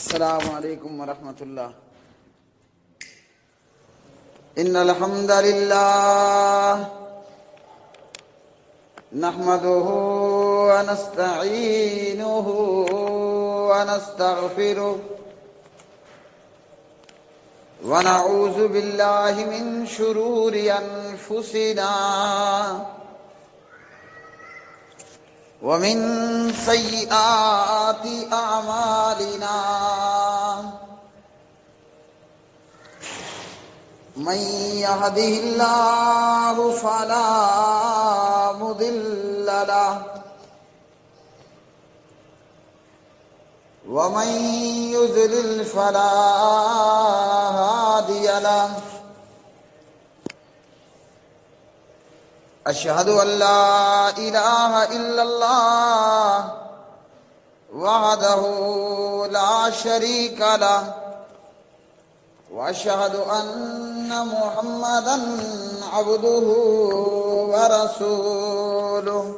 السلام علیکم ورحمۃ اللہ۔ ان الحمد للہ نحمده ونستعینه ونستغفره ونعوذ باللہ من شرور انفسنا ومن سیئات اعمالنا من يهده الله فلا مضل له ومن يضلل فلا هادي له أشهد أن لا إله إلا الله وحده لا شريك له وأشهد أن محمدا عبده ورسوله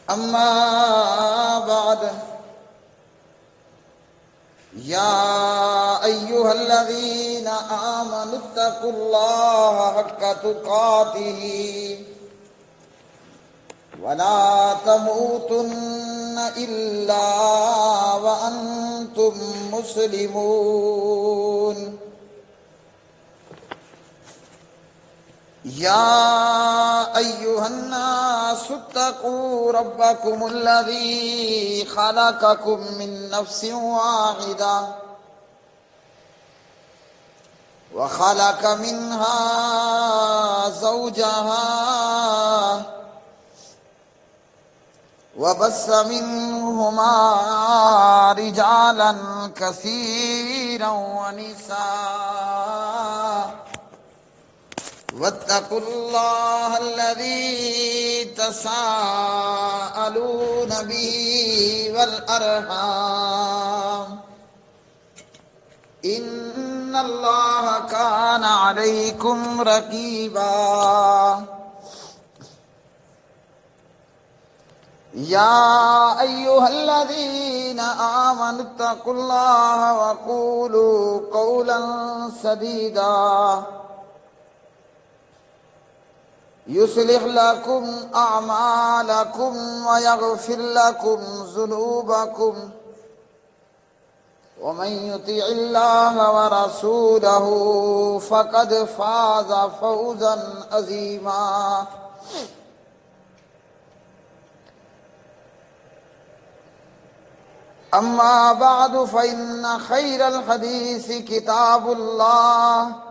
أما بعد يا أيها الذين آمنوا اتقوا الله حق تقاته ولا تموتن إلا وأنتم مسلمون يا أيها الناس اتقوا ربكم الذي خلقكم من نفس واحدة وخلق منها زوجها وبث منهما رجالا كثيرا ونساء واتقوا الله الذي تساءلون به والأرحام إن الله كان عليكم رقيبا يا أيها الذين آمنوا اتقوا الله وقولوا قولا سديدا يصلح لكم أعمالكم ويغفر لكم ذنوبكم ومن يطع الله ورسوله فقد فاز فوزا عظيما أما بعد فإن خير الحديث كتاب الله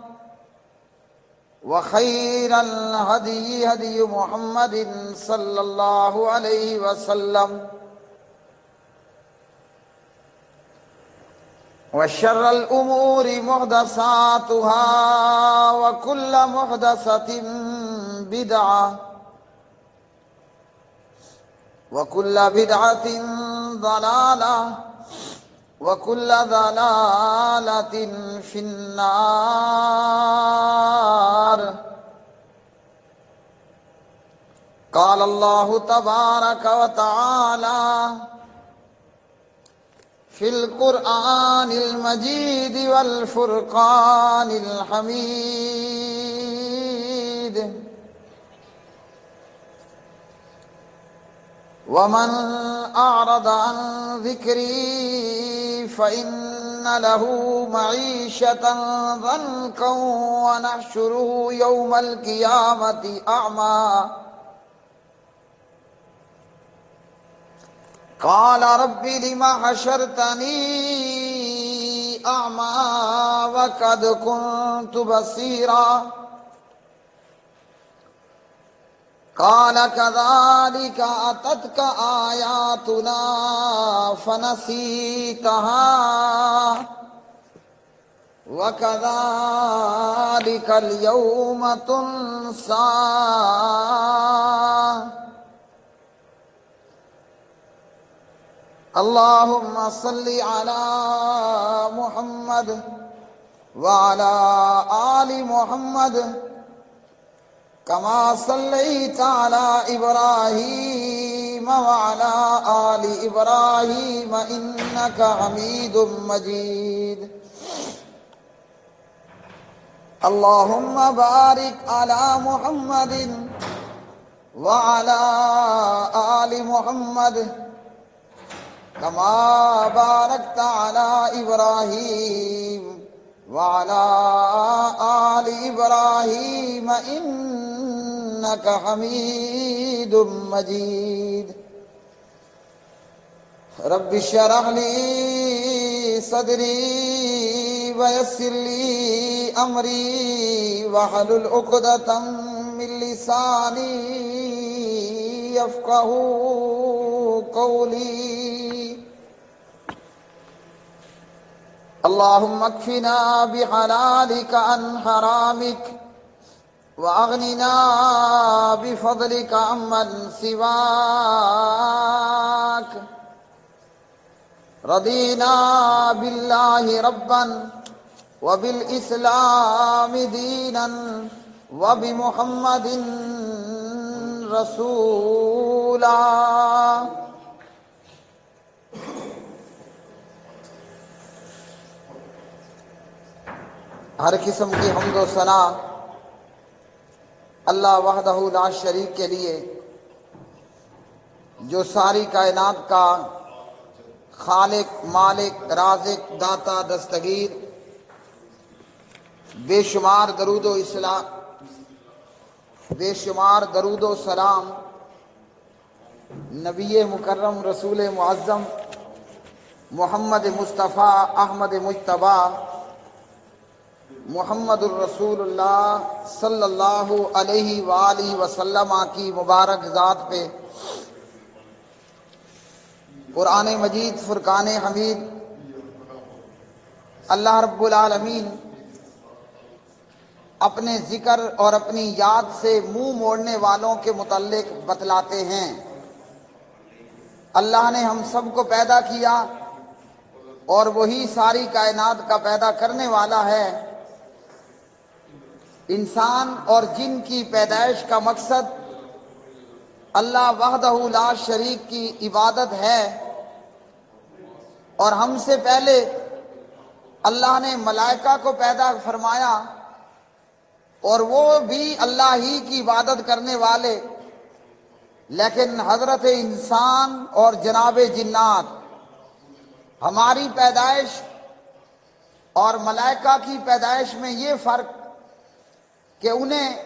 وخير الهدي هدي محمد صلى الله عليه وسلم وشر الأمور محدثاتها وكل محدثة بدعة وكل بدعة ضلالة وكل ضلالة في النار قال الله تبارك وتعالى في القرآن المجيد والفرقان الحميد ومن أعرض عن ذكري فإن له معيشة ضنكا ونحشره يوم القيامة أعمى قال رب لم حشرتني أعمى وقد كنت بصيرا قال كذلك أتتك آياتنا فنسيتها وكذلك اليوم تنسى اللهم صل على محمد وعلى آل محمد كما صليت على إبراهيم إبراهيم وعلى آل إبراهيم إنك حميد مجيد اللهم بارك على محمد وعلى آل محمد كما باركت على إبراهيم وعلى آل إبراهيم إنك حميد مجيد رب اشرح لي صدري ويسر لي أمري واحلل عقدة من لساني يفقهوا قولي اللهم اكفنا بحلالك عن حرامك وأغننا بفضلك عمن سواك رضينا بالله ربا وبالإسلام دينا وبمحمد رسولا ہر قسم کی حمد و ثنا اللہ وحدہ لا شریک کے لیے جو ساری کائنات کا خالق مالک رازق داتا دستگیر بے شمار درود و سلام نبی مکرم رسول معظم محمد مصطفیٰ احمد مجتبی محمد الرسول اللہ صلی اللہ علیہ وآلہ وسلم کی مبارک ذات پہ قرآن مجید فرقان حمید اللہ رب العالمین اپنے ذکر اور اپنی یاد سے منہ موڑنے والوں کے متعلق بتلاتے ہیں اللہ نے ہم سب کو پیدا کیا اور وہی ساری کائنات کا پیدا کرنے والا ہے انسان اور جن کی پیدائش کا مقصد اللہ وحدہ لا شریک کی عبادت ہے اور ہم سے پہلے اللہ نے ملائکہ کو پیدا فرمایا اور وہ بھی اللہ ہی کی عبادت کرنے والے لیکن حضرت انسان اور جناب جنات ہماری پیدائش اور ملائکہ کی پیدائش میں یہ فرق کہ انہیں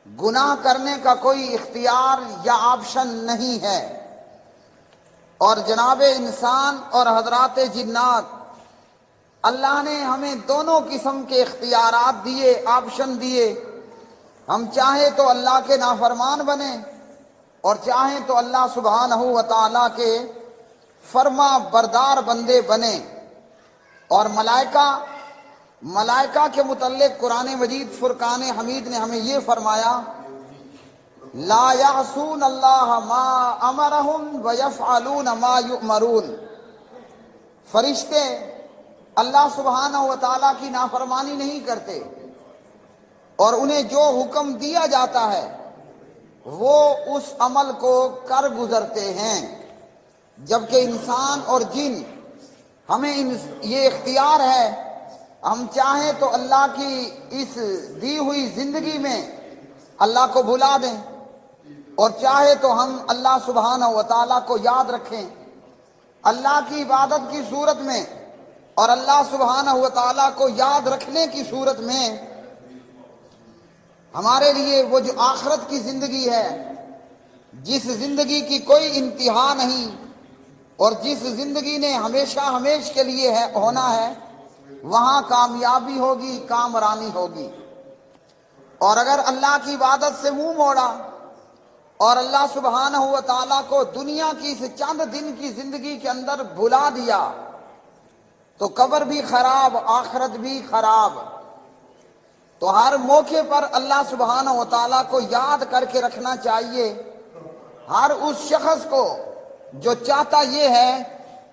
گناہ کرنے کا کوئی اختیار یا آپشن نہیں ہے اور جناب انسان اور حضرات جنات اللہ نے ہمیں دونوں قسم کے اختیارات دیے آپشن دیے ہم چاہیں تو اللہ کے نافرمان بنیں اور چاہیں تو اللہ سبحانہ و تعالیٰ کے فرما بردار بندے بنیں اور ملائکہ کے متعلق قرآن مجید فرقان حمید نے ہمیں یہ فرمایا لا یعصون اللہ ما امرہم ویفعلون ما یؤمرون فرشتے اللہ سبحانہ و تعالیٰ کی نافرمانی نہیں کرتے اور انہیں جو حکم دیا جاتا ہے وہ اس عمل کو کر گزرتے ہیں جبکہ انسان اور جن ہمیں یہ اختیار ہے ہم چاہیں تو اللہ کی اس دی ہوئی زندگی میں اللہ کو بھلا دیں اور چاہے تو ہم اللہ سبحانہ و تعالیٰ کو یاد رکھیں اللہ کی عبادت کی صورت میں اور اللہ سبحانہ و تعالیٰ کو یاد رکھنے کی صورت میں ہمارے لیے وہ جو آخرت کی زندگی ہے جس زندگی کی کوئی انتہا نہیں اور جس زندگی نے ہمیشہ ہمیش کے لیے ہونا ہے وہاں کامیابی ہوگی کامرانی ہوگی اور اگر اللہ کی عبادت سے منہ موڑا اور اللہ سبحانہ و تعالیٰ کو دنیا کی اس چند دن کی زندگی کے اندر بھلا دیا تو قبر بھی خراب آخرت بھی خراب تو ہر موقع پر اللہ سبحانہ و تعالیٰ کو یاد کر کے رکھنا چاہیے ہر اس شخص کو جو چاہتا یہ ہے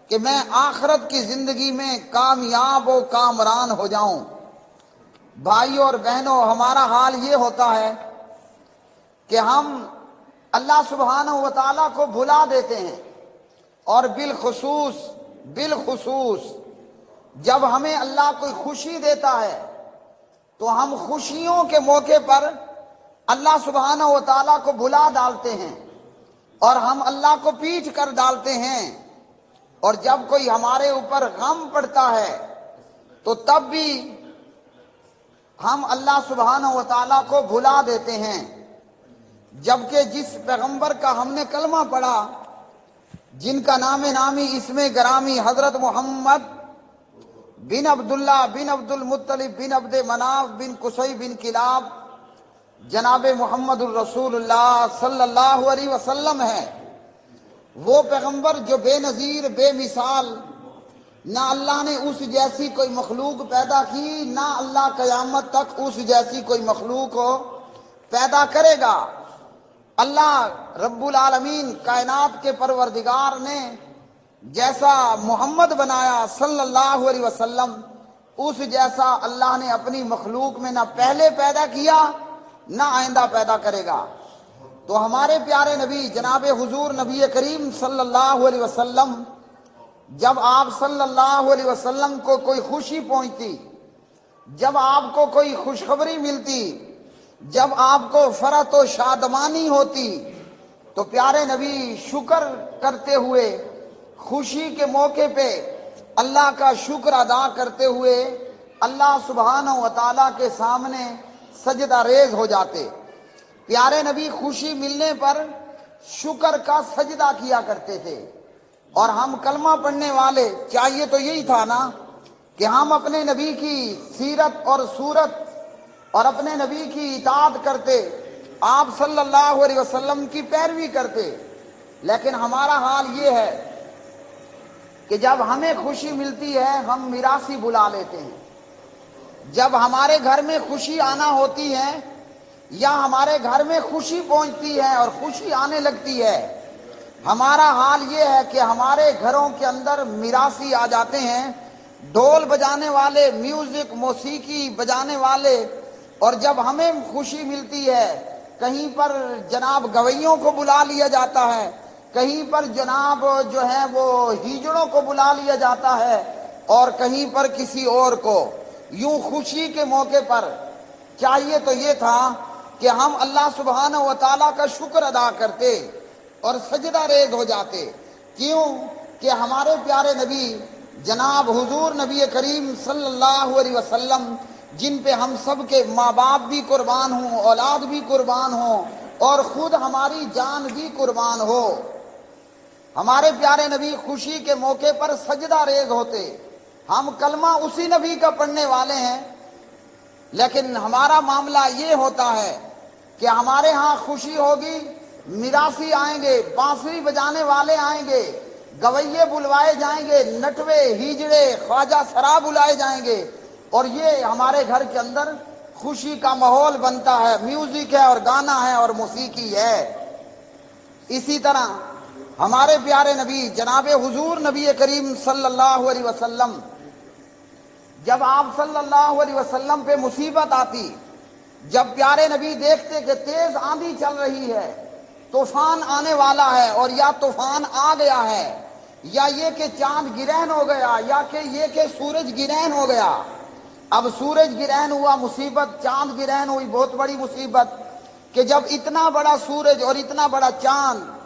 کہ میں آخرت کی زندگی میں کامیاب و کامران ہو جاؤں بھائیوں اور بہنوں ہمارا حال یہ ہوتا ہے کہ ہم اللہ سبحانہ و تعالیٰ کو بھلا دیتے ہیں، اور بالخصوص جب ہمیں اللہ کوئی خوشی دیتا ہے تو ہم خوشیوں کے موقع پر اللہ سبحانہ و تعالیٰ کو بھلا ڈالتے ہیں اور ہم اللہ کو پیچھ کر ڈالتے ہیں، اور جب کوئی ہمارے اوپر غم پڑتا ہے تو تب بھی ہم اللہ سبحانہ و تعالیٰ کو بھلا دیتے ہیں۔ جبکہ جس پیغمبر کا ہم نے کلمہ پڑھا، جن کا نام نامی اسم گرامی حضرت محمد بن عبداللہ بن عبد المطلب بن عبد مناف بن قصی بن کلاب جناب محمد الرسول اللہ صلی اللہ علیہ وسلم ہے، وہ پیغمبر جو بے نظیر بے مثال، نہ اللہ نے اس جیسی کوئی مخلوق پیدا کی، نہ اللہ قیامت تک اس جیسی کوئی مخلوق کو پیدا کرے گا۔ اللہ رب العالمین کائنات کے پروردگار نے جیسا محمد بنایا صلی اللہ علیہ وسلم، اس جیسا اللہ نے اپنی مخلوق میں نہ پہلے پیدا کیا نہ آئندہ پیدا کرے گا۔ تو ہمارے پیارے نبی جناب حضور نبی کریم صلی اللہ علیہ وسلم، جب آپ صلی اللہ علیہ وسلم کو کوئی خوشی پہنچتی، جب آپ کو کوئی خوشخبری ملتی، جب آپ کو فرحت و شادمانی ہوتی، تو پیارے نبی شکر کرتے ہوئے، خوشی کے موقع پہ اللہ کا شکر ادا کرتے ہوئے اللہ سبحانہ و تعالیٰ کے سامنے سجدہ ریز ہو جاتے۔ پیارے نبی خوشی ملنے پر شکر کا سجدہ کیا کرتے تھے، اور ہم کلمہ پڑھنے والے چاہیے تو یہی تھا نا کہ ہم اپنے نبی کی سیرت اور صورت اور اپنے نبی کی اطاعت کرتے، آپ صلی اللہ علیہ وسلم کی پیروی کرتے۔ لیکن ہمارا حال یہ ہے کہ جب ہمیں خوشی ملتی ہے ہم میراثی بلا لیتے ہیں، جب ہمارے گھر میں خوشی آنا ہوتی ہے یا ہمارے گھر میں خوشی پہنچتی ہے اور خوشی آنے لگتی ہے، ہمارا حال یہ ہے کہ ہمارے گھروں کے اندر میراثی آ جاتے ہیں، ڈھول بجانے والے، میوزک موسیقی بجانے والے، اور جب ہمیں خوشی ملتی ہے کہیں پر جناب گویوں کو بلا لیا جاتا ہے، کہیں پر جناب جو ہے وہ ہیجڑوں کو بلا لیا جاتا ہے، اور کہیں پر کسی اور کو۔ یوں خوشی کے موقع پر چاہیے تو یہ تھا کہ ہم اللہ سبحانہ و تعالیٰ کا شکر ادا کرتے اور سجدہ ریز ہو جاتے۔ کیوں کہ ہمارے پیارے نبی جناب حضور نبی کریم صلی اللہ علیہ وسلم، جن پہ ہم سب کے ماں باپ بھی قربان ہوں، اولاد بھی قربان ہوں، اور خود ہماری جان بھی قربان ہو، ہمارے پیارے نبی خوشی کے موقع پر سجدہ ریز ہوتے۔ ہم کلمہ اسی نبی کا پڑھنے والے ہیں، لیکن ہمارا معاملہ یہ ہوتا ہے کہ ہمارے ہاں خوشی ہوگی، میراثی آئیں گے، بانسری بجانے والے آئیں گے، گویے بلوائے جائیں گے، نٹوے ہیجڑے خواجہ سرا بلائے جائیں گے، اور یہ ہمارے گھر کے اندر خوشی کا ماحول بنتا ہے، میوزک ہے اور گانا ہے اور موسیقی ہے۔ اسی طرح ہمارے پیارے نبی جناب حضور نبی کریم صلی اللہ علیہ وسلم، جب آپ صلی اللہ علیہ وسلم پہ مصیبت آتی، جب پیارے نبی دیکھتے کہ تیز آندھی چل رہی ہے، طوفان آنے والا ہے، اور یا طوفان آ گیا ہے، یا یہ کہ چاند گرہن ہو گیا، یا کہ یہ کہ سورج گرہن ہو گیا۔ اب سورج گرہن ہوا مصیبت، چاند گرہن ہوئی بہت بڑی مصیبت، کہ جب اتنا بڑا سورج اور اتنا بڑا چاند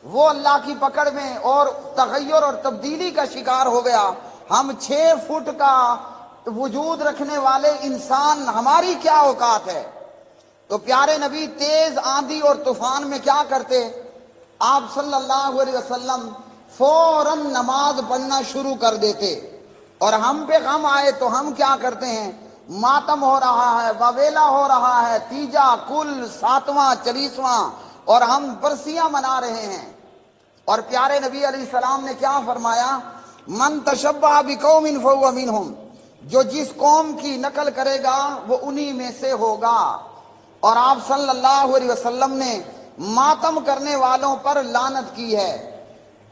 وہ اللہ کی پکڑ میں اور تغیر اور تبدیلی کا شکار ہو گیا، ہم 6 فٹ کا وجود رکھنے والے انسان، ہماری کیا اوقات ہے؟ تو پیارے نبی تیز آندھی اور طوفان میں کیا کرتے؟ آپ صلی اللہ علیہ وسلم فوراً نماز پڑھنا شروع کر دیتے، اور ہم پہ غم آئے تو ہم کیا کرتے ہیں؟ ماتم ہو رہا ہے، واویلا ہو رہا ہے، تیجا کل 7واں 40واں، اور ہم برسیاں منا رہے ہیں، اور پیارے نبی علیہ السلام نے کیا فرمایا؟ من تشبہ بقوم فہو منہم، جو جس قوم کی نقل کرے گا وہ انہی میں سے ہوگا۔ اور آپ صلی اللہ علیہ وسلم نے ماتم کرنے والوں پر لعنت کی ہے۔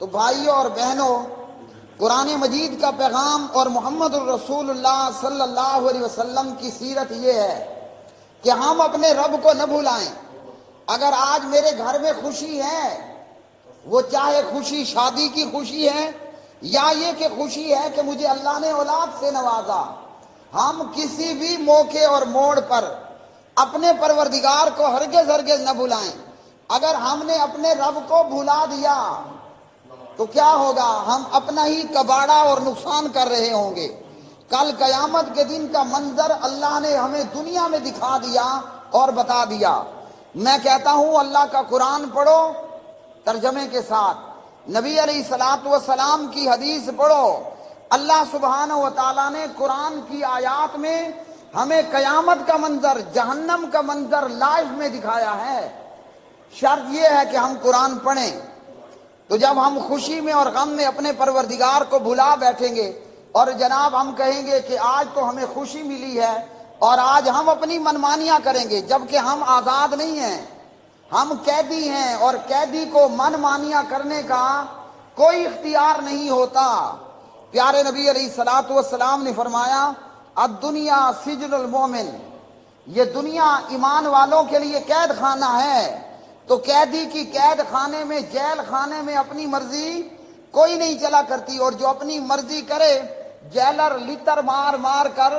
تو بھائیوں اور بہنوں، قرآن مجید کا پیغام اور محمد الرسول اللہ صلی اللہ علیہ وسلم کی سیرت یہ ہے کہ ہم اپنے رب کو نہ بھلائیں، اگر آج میرے گھر میں خوشی ہے، وہ چاہے خوشی شادی کی خوشی ہے یا یہ کہ خوشی ہے کہ مجھے اللہ نے اولاد سے نوازا، ہم کسی بھی موقع اور موڑ پر اپنے پروردگار کو ہرگز ہرگز نہ بھلائیں۔ اگر ہم نے اپنے رب کو بھلا دیا تو کیا ہوگا؟ ہم اپنا ہی کباڑا اور نقصان کر رہے ہوں گے۔ کل قیامت کے دن کا منظر اللہ نے ہمیں دنیا میں دکھا دیا اور بتا دیا۔ میں کہتا ہوں اللہ کا قرآن پڑھو ترجمے کے ساتھ، نبی علیہ الصلوۃ والسلام کی حدیث پڑھو۔ اللہ سبحانہ و تعالیٰ نے قرآن کی آیات میں ہمیں قیامت کا منظر، جہنم کا منظر لائیو میں دکھایا ہے۔ شرط یہ ہے کہ ہم قرآن پڑھیں۔ تو جب ہم خوشی میں اور غم میں اپنے پروردگار کو بھلا بیٹھیں گے اور جناب ہم کہیں گے کہ آج تو ہمیں خوشی ملی ہے اور آج ہم اپنی منمانیاں کریں گے، جبکہ ہم آزاد نہیں ہیں، ہم قیدی ہیں، اور قیدی کو منمانیاں کرنے کا کوئی اختیار نہیں ہوتا۔ پیارے نبی علیہ الصلوۃ والسلام نے فرمایا الدنیا سجن المومن، یہ دنیا ایمان والوں کے لیے قید خانہ ہے۔ تو قیدی کی قید خانے میں، جیل خانے میں اپنی مرضی کوئی نہیں چلا کرتی، اور جو اپنی مرضی کرے جیلر لتر مار مار کر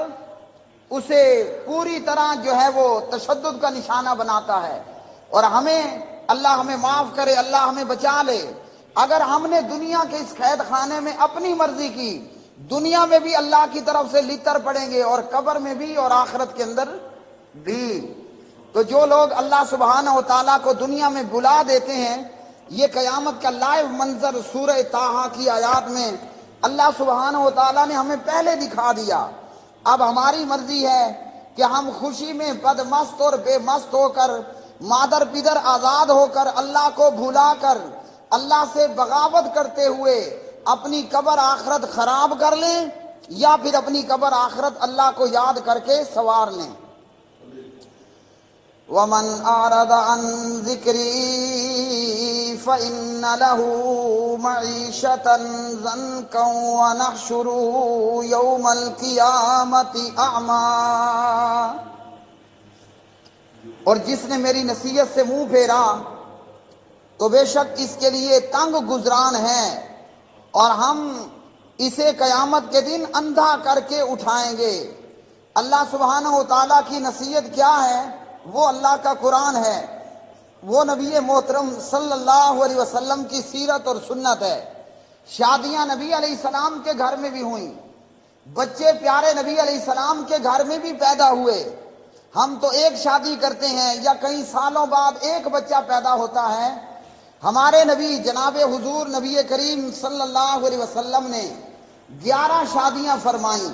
اسے پوری طرح جو ہے وہ تشدد کا نشانہ بناتا ہے۔ اور ہمیں اللہ ہمیں معاف کرے، اللہ ہمیں بچا لے، اگر ہم نے دنیا کے اس قید خانے میں اپنی مرضی کی، دنیا میں بھی اللہ کی طرف سے لتر پڑیں گے اور قبر میں بھی اور آخرت کے اندر بھی۔ تو جو لوگ اللہ سبحانہ و تعالیٰ کو دنیا میں بلا دیتے ہیں، یہ قیامت کا لائیو منظر سورہ طٰہٰ کی آیات میں اللہ سبحانہ و تعالیٰ نے ہمیں پہلے دکھا دیا۔ اب ہماری مرضی ہے کہ ہم خوشی میں بدمست اور بے مست ہو کر، مادر پدر آزاد ہو کر، اللہ کو بھلا کر، اللہ سے بغاوت کرتے ہوئے اپنی قبر آخرت خراب کر لیں، یا پھر اپنی قبر آخرت اللہ کو یاد کر کے سنوار لیں۔ وَمَنْ أَعْرَضَ عَنْ ذِكْرِي فَإِنَّ لَهُ مَعِيشَةً ضَنكًا وَنَحْشُرُهُ يَوْمَ الْقِيَامَةِ أَعْمَىٰ۔ اور جس نے میری نصیحت سے منہ پھیرا تو بے شک اس کے لیے تنگ گزران ہے، اور ہم اسے قیامت کے دن اندھا کر کے اٹھائیں گے۔ اللہ سبحانہ و تعالیٰ کی نصیحت کیا ہے؟ وہ اللہ کا قرآن ہے، وہ نبی محترم صلی اللہ علیہ وسلم کی سیرت اور سنت ہے۔ شادیاں نبی علیہ السلام کے گھر میں بھی ہوئیں، بچے پیارے نبی علیہ السلام کے گھر میں بھی پیدا ہوئے۔ ہم تو ایک شادی کرتے ہیں یا کئی سالوں بعد ایک بچہ پیدا ہوتا ہے۔ ہمارے نبی جناب حضور نبی کریم صلی اللہ علیہ وسلم نے 11 شادیاں فرمائیں،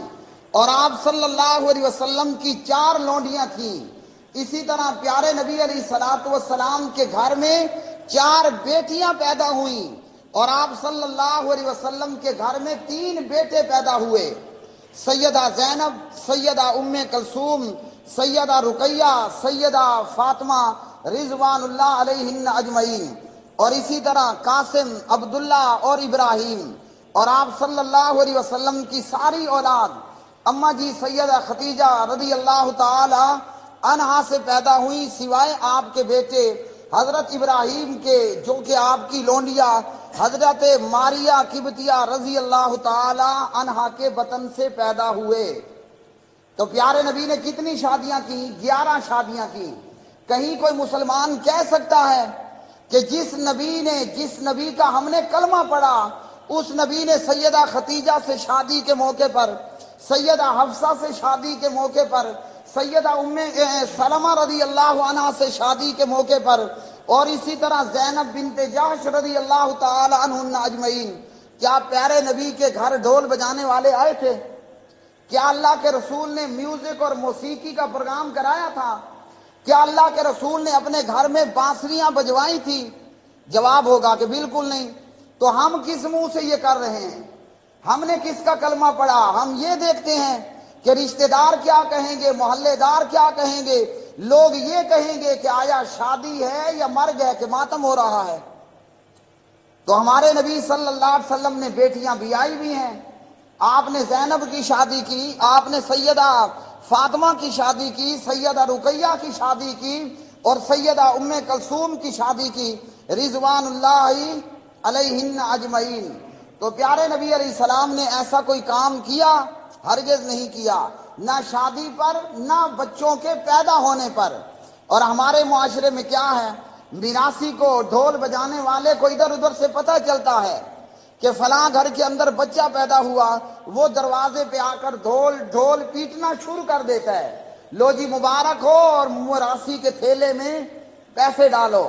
اور آپ صلی اللہ علیہ وسلم کی 4 لونڈیاں تھیں۔ اسی طرح پیارے نبی علیہ الصلوۃ والسلام کے گھر میں 4 بیٹیاں پیدا ہوئیں، اور آپ صلی اللہ علیہ وسلم کے گھر میں 3 بیٹے پیدا ہوئے، سیدہ زینب، سیدہ ام کلثوم، سیدہ رقیہ، سیدہ فاطمہ رضوان اللہ علیہن اجمعین، اور اسی طرح قاسم، عبداللہ اور ابراہیم۔ اور آپ صلی اللہ علیہ وسلم کی ساری اولاد اماں جی سیدہ خدیجہ رضی اللہ تعالی عنہا سے پیدا ہوئی، سوائے آپ کے بیٹے حضرت ابراہیم کے، جو کہ آپ کی لونڈیا حضرت ماریہ قبطیہ رضی اللہ تعالی عنہا کے بطن سے پیدا ہوئے۔ تو پیارے نبی نے کتنی شادیاں کی؟ 11 شادیاں کی۔ کہیں کوئی مسلمان کہہ سکتا ہے کہ جس نبی کا ہم نے کلمہ پڑھا، اس نبی نے سیدہ خدیجہ سے شادی کے موقع پر، سیدہ حفصہ سے شادی کے موقع پر، سیدہ ام سلمہ رضی اللہ عنہا سے شادی کے موقع پر، اور اسی طرح زینب بنت جحش رضی اللہ تعالی عنہن اجمعین، کیا پیارے نبی کے گھر ڈھول بجانے والے آئے تھے؟ کیا اللہ کے رسول نے میوزک اور موسیقی کا پروگرام کرایا تھا؟ کیا اللہ کے رسول نے اپنے گھر میں بانسریاں بجوائی تھی؟ جواب ہوگا کہ بالکل نہیں۔ تو ہم کس منہ سے یہ کر رہے ہیں؟ ہم نے کس کا کلمہ پڑھا؟ ہم یہ دیکھتے ہیں کہ رشتہ دار کیا کہیں گے، محلے دار کیا کہیں گے، لوگ یہ کہیں گے کہ آیا شادی ہے یا مرگ ہے کہ ماتم ہو رہا ہے۔ تو ہمارے نبی صلی اللہ علیہ وسلم نے بیٹیاں بیائی بھی ہیں۔ آپ نے زینب کی شادی کی، آپ نے سیدہ فاطمہ کی شادی کی، سیدہ رقیہ کی شادی کی، اور سیدہ ام کلثوم کی شادی کی رضوان اللہ علیہن اجمعین۔ تو پیارے نبی علیہ السلام نے ایسا کوئی کام کیا؟ ہرگز نہیں کیا، نہ شادی پر نہ بچوں کے پیدا ہونے پر۔ اور ہمارے معاشرے میں کیا ہے، میراثی کو، ڈھول بجانے والے کو ادھر ادھر سے پتہ چلتا ہے کہ فلاں گھر کے اندر بچہ پیدا ہوا، وہ دروازے پہ آ کر ڈھول پیٹنا شروع کر دیتا ہے، لو جی مبارک ہو، اور میراثی کے تھیلے میں پیسے ڈالو۔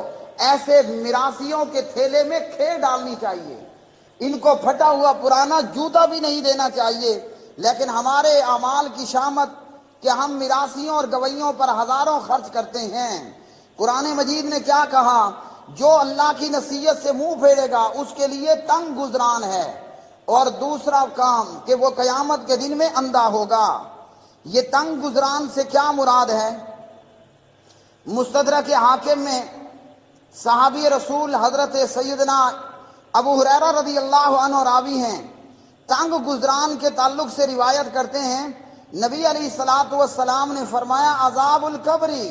ایسے میراثیوں کے تھیلے میں کھیر ڈالنی چاہیے، ان کو پھٹا ہوا پرانا جوتا بھی نہیں دینا چاہیے۔ لیکن ہمارے اعمال کی شامت کہ ہم میراثیوں اور گویوں پر ہزاروں خرچ کرتے ہیں۔ قرآن مجید نے کیا کہا؟ جو اللہ کی نصیحت سے منہ پھیرے گا اس کے لیے تنگ گزران ہے، اور دوسرا کام کہ وہ قیامت کے دن میں اندھا ہوگا۔ یہ تنگ گزران سے کیا مراد ہے؟ مستدرک حاکم میں صحابی رسول حضرت سیدنا ابو ہریرہ رضی اللہ عنہ راوی ہیں، تنگ گزران کے تعلق سے روایت کرتے ہیں، نبی علیہ الصلوۃ والسلام نے فرمایا عذاب القبری،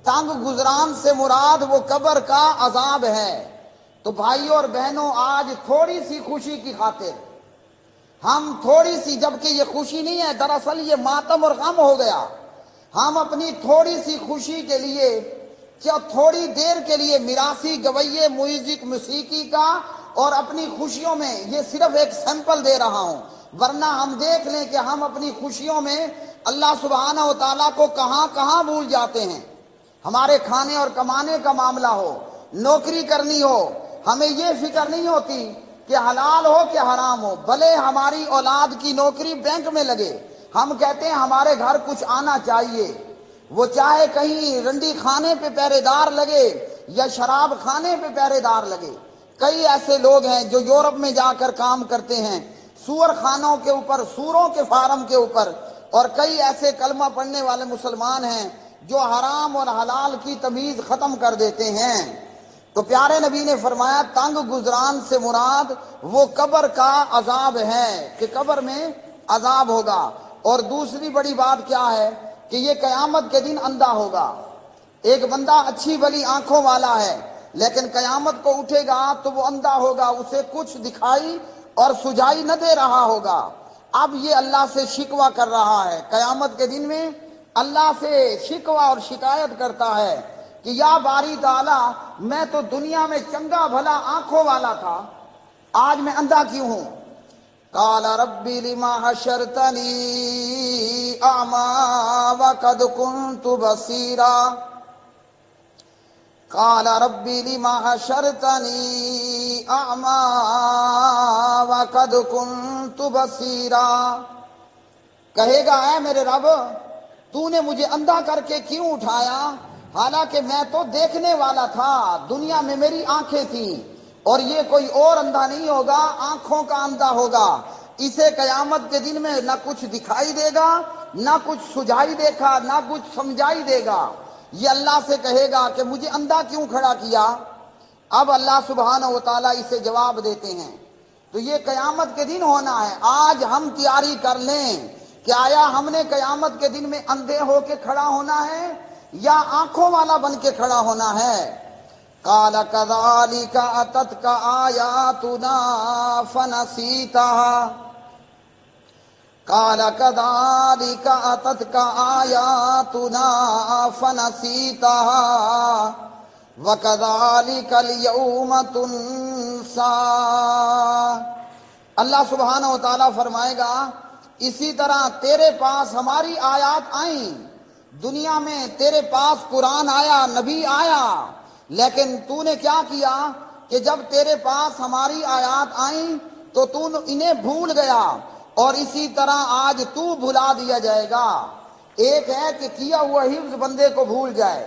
تنگ گزران سے مراد وہ قبر کا عذاب ہے۔ تو بھائیوں اور بہنوں، آج تھوڑی سی خوشی کی خاطر ہم تھوڑی سی، جبکہ یہ خوشی نہیں ہے، دراصل یہ ماتم اور غم ہو گیا، ہم اپنی تھوڑی سی خوشی کے لیے، کیا تھوڑی دیر کے لیے میراثی گویے میوزک موسیقی کا، اور اپنی خوشیوں میں، یہ صرف ایک سیمپل دے رہا ہوں، ورنہ ہم دیکھ لیں کہ ہم اپنی خوشیوں میں اللہ سبحانہ و تعالیٰ کو کہاں کہاں بھول جاتے ہیں۔ ہمارے کھانے اور کمانے کا معاملہ ہو، نوکری کرنی ہو، ہمیں یہ فکر نہیں ہوتی کہ حلال ہو کہ حرام ہو، بھلے ہماری اولاد کی نوکری بینک میں لگے، ہم کہتے ہیں ہمارے گھر کچھ آنا چاہیے، وہ چاہے کہیں رنڈی خانے پہ پہرے دار لگے یا شراب خانے پہ پہرے دار لگے۔ کئی ایسے لوگ ہیں جو یورپ میں جا کر کام کرتے ہیں، سور خانوں کے اوپر، سوروں کے فارم کے اوپر، اور کئی ایسے کلمہ پڑھنے والے مسلمان ہیں جو حرام اور حلال کی تمیز ختم کر دیتے ہیں۔ تو پیارے نبی نے فرمایا تنگ گزران سے مراد وہ قبر کا عذاب ہے، کہ قبر میں عذاب ہوگا۔ اور دوسری بڑی بات کیا ہے کہ یہ قیامت کے دن اندھا ہوگا۔ ایک بندہ اچھی بھلی آنکھوں والا ہے، لیکن قیامت کو اٹھے گا تو وہ اندھا ہوگا، اسے کچھ دکھائی اور سجائی نہ دے رہا ہوگا۔ اب یہ اللہ سے شکوہ کر رہا ہے، قیامت کے دن میں اللہ سے شکوہ اور شکایت کرتا ہے کہ یا باری تعالیٰ، میں تو دنیا میں چنگا بھلا آنکھوں والا تھا، آج میں اندھا کیوں ہوں؟ قال رب لما حشرتنی اعمی وقد كنت بصیرا، قال رب لما حشرتنی اعمی وقد كنت بصیرا، کہے گا اے میرے رب، تو نے مجھے اندھا کر کے کیوں اٹھایا، حالانکہ میں تو دیکھنے والا تھا، دنیا میں میری آنکھیں تھیں، اور یہ کوئی اور اندھا نہیں ہوگا، آنکھوں کا اندھا ہوگا، اسے قیامت کے دن میں نہ کچھ دکھائی دے گا، نہ کچھ سجائی دیکھا، نہ کچھ سمجھائی دے گا۔ یہ اللہ سے کہے گا کہ مجھے اندھا کیوں کھڑا کیا؟ اب اللہ سبحانہ و تعالیٰ اسے جواب دیتے ہیں۔ تو یہ قیامت کے دن ہونا ہے، آج ہم تیاری کر لیں کہ آیا ہم نے قیامت کے دن میں اندھے ہو کے کھڑا ہونا ہے یا آنکھوں والا بن کے کھڑا ہونا ہے؟ قال كذلك اتتك آیاتنا فنسیتها، قال كذلك اتتك آیاتنا فنسیتها وكذلك اليوم تنسى۔ اللہ سبحانہ و تعالیٰ فرمائے گا اسی طرح تیرے پاس ہماری آیات آئیں، دنیا میں تیرے پاس قرآن آیا، نبی آیا، لیکن تو نے کیا کیا کہ جب تیرے پاس ہماری آیات آئیں تو تو انہیں بھول گیا، اور اسی طرح آج تو بھلا دیا جائے گا۔ ایک ہے کہ کیا ہوا حفظ بندے کو بھول جائے،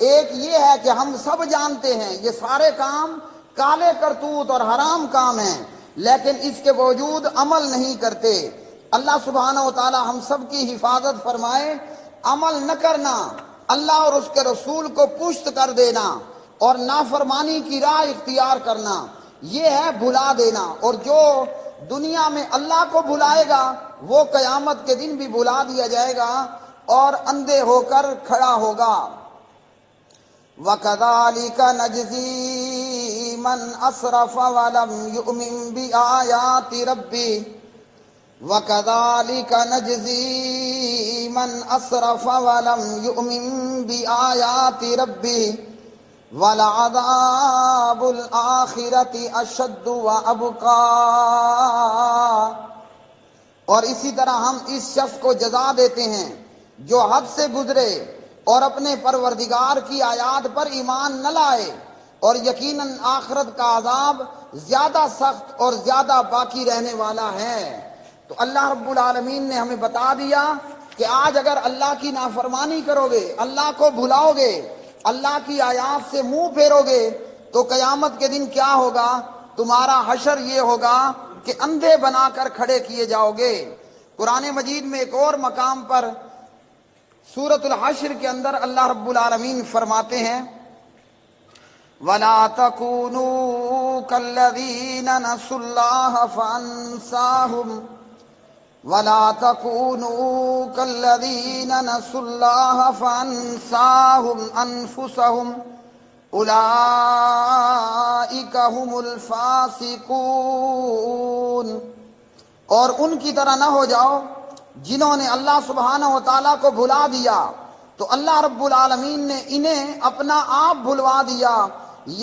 ایک یہ ہے کہ ہم سب جانتے ہیں یہ سارے کام کالے کرتوت اور حرام کام ہیں، لیکن اس کے باوجود عمل نہیں کرتے۔ اللہ سبحانہ و تعالی ہم سب کی حفاظت فرمائے۔ عمل نہ کرنا، اللہ اور اس کے رسول کو پشت کر دینا اور نافرمانی کی راہ اختیار کرنا، یہ ہے بھلا دینا۔ اور جو دنیا میں اللہ کو بھلائے گا وہ قیامت کے دن بھی بھلا دیا جائے گا اور اندھے ہو کر کھڑا ہوگا۔ وَكَذَلِكَ نَجْزِي مَنْ أَسْرَفَ وَلَمْ يُؤْمِنْ بِآيَاتِ رَبِّهِ وَكَذَلِكَ نَجْزِي مَنْ أَسْرَفَ وَلَمْ يُؤْمِنْ بِآيَاتِ رَبِّهِ وَلَعَذَابُ الْآخِرَةِ أَشَدُّ وَأَبْقَىٰ۔ اور اسی طرح ہم اس شخص کو جزا دیتے ہیں جو حد سے گزرے اور اپنے پروردگار کی آیات پر ایمان نہ لائے، اور یقیناً آخرت کا عذاب زیادہ سخت اور زیادہ باقی رہنے والا ہے۔ تو اللہ رب العالمین نے ہمیں بتا دیا کہ آج اگر اللہ کی نافرمانی کرو گے، اللہ کو بھلاؤ گے، اللہ کی آیات سے منہ پھیرو گے، تو قیامت کے دن کیا ہوگا؟ تمہارا حشر یہ ہوگا کہ اندھے بنا کر کھڑے کیے جاؤ گے۔ قرآن مجید میں ایک اور مقام پر سورۃ الحشر کے اندر اللہ رب العالمین فرماتے ہیں وَلَا تَكُونُوا كَالَّذِينَ نَسُوا اللَّهَ فَأَنسَاهُمْ وَلَا تَكُونُوا كَالَّذِينَ نَسُوا اللَّهَ فَأَنسَاهُمْ أَنفُسَهُمْ أُولَئِكَ هُمُ الْفَاسِقُونَ۔ اور ان کی طرح نہ ہو جاؤ جنہوں نے اللہ سبحانہ و تعالیٰ کو بھلا دیا، تو اللہ رب العالمین نے انہیں اپنا آپ بھلوا دیا،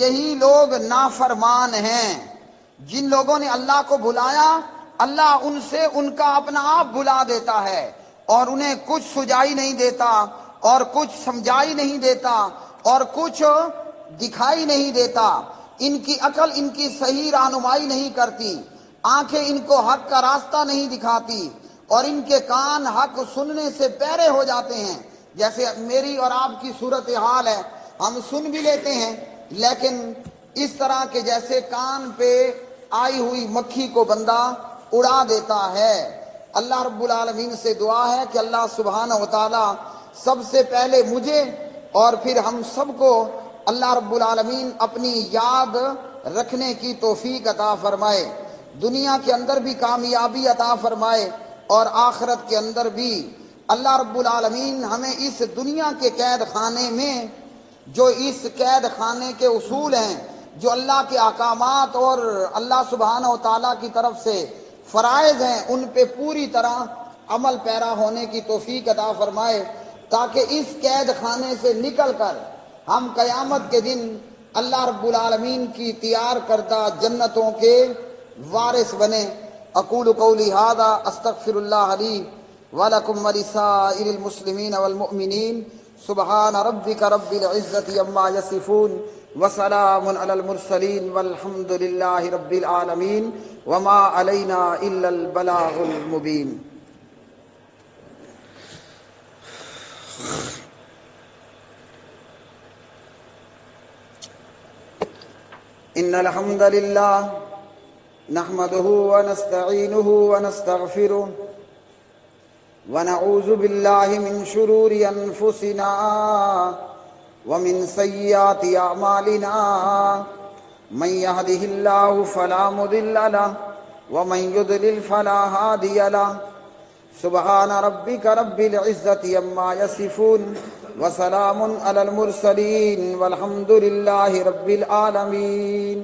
یہی لوگ نافرمان ہیں۔ جن لوگوں نے اللہ کو بھلایا، اللہ ان سے ان کا اپنا آپ بھلا دیتا ہے، اور انہیں کچھ سجائی نہیں دیتا، اور کچھ سمجھائی نہیں دیتا، اور کچھ دکھائی نہیں دیتا۔ ان کی عقل ان کی صحیح رہنمائی نہیں کرتی، آنکھیں ان کو حق کا راستہ نہیں دکھاتی، اور ان کے کان حق سننے سے پیرے ہو جاتے ہیں۔ جیسے میری اور آپ کی صورتحال ہے، ہم سن بھی لیتے ہیں لیکن اس طرح کے جیسے کان پہ آئی ہوئی مکھی کو بندہ اڑا دیتا ہے۔ اللہ رب العالمین سے دعا ہے کہ اللہ سبحانہ و تعالی سب سے پہلے مجھے اور پھر ہم سب کو اللہ رب العالمین اپنی یاد رکھنے کی توفیق عطا فرمائے، دنیا کے اندر بھی کامیابی عطا فرمائے اور آخرت کے اندر بھی۔ اللہ رب العالمین ہمیں اس دنیا کے قید خانے میں جو اس قید خانے کے اصول ہیں، جو اللہ کے احکامات اور اللہ سبحانہ و تعالیٰ کی طرف سے فرائض ہیں، ان پہ پوری طرح عمل پیرا ہونے کی توفیق عطا فرمائے، تاکہ اس قید خانے سے نکل کر ہم قیامت کے دن اللہ رب العالمین کی تیار کردہ جنتوں کے وارث بنے۔ اقول قولی ھذا استغفر اللہ لی ولکم ولسائر المسلمین والمؤمنین۔ سبحان ربک رب العزة عما یصفون وسلام علی المرسلین والحمد للہ رب العالمین وما علینا الا البلاغ المبین۔ ان الحمد للہ نحمده ونستعینه ونستغفره ونعوذ باللہ من شرور انفسنا ومن سیئات اعمالنا من يهده الله فلا مضل له ومن يضلل فلا هادي له سبحان ربك رب العزة عما يصفون وسلام على المرسلين والحمد لله رب العالمين۔